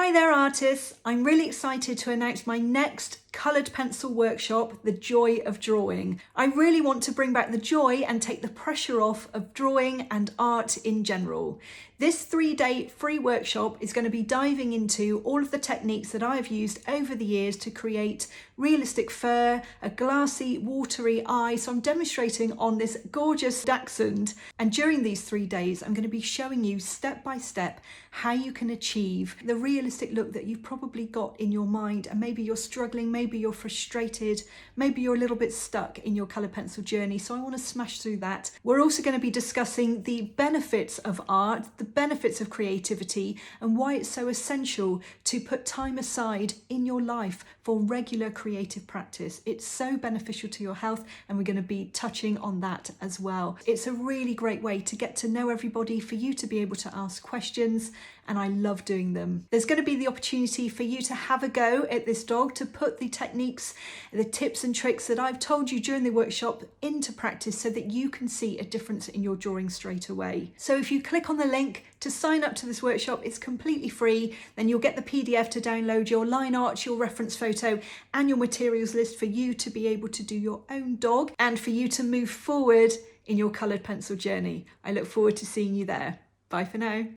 Hi there artists, I'm really excited to announce my next coloured pencil workshop, The Joy of Drawing. I really want to bring back the joy and take the pressure off of drawing and art in general. This 3-day free workshop is going to be diving into all of the techniques that I've used over the years to create realistic fur, a glassy, watery eye. So I'm demonstrating on this gorgeous dachshund, and during these 3 days I'm going to be showing you step by step how you can achieve the realistic look that you've probably got in your mind, and maybe you're struggling, maybe you're frustrated, maybe you're a little bit stuck in your colour pencil journey. So I want to smash through that. We're also going to be discussing the benefits of art, the benefits of creativity, and why it's so essential to put time aside in your life for regular creative practice. It's so beneficial to your health, and we're going to be touching on that as well. It's a really great way to get to know everybody, for you to be able to ask questions, and I love doing them. There's going to be the opportunity for you to have a go at this dog, to put the techniques, the tips and tricks that I've told you during the workshop into practice, so that you can see a difference in your drawing straight away. So if you click on the link to sign up to this workshop, it's completely free. Then you'll get the PDF to download your line art, your reference photo, and your materials list for you to be able to do your own dog, and for you to move forward in your coloured pencil journey. I look forward to seeing you there. Bye for now.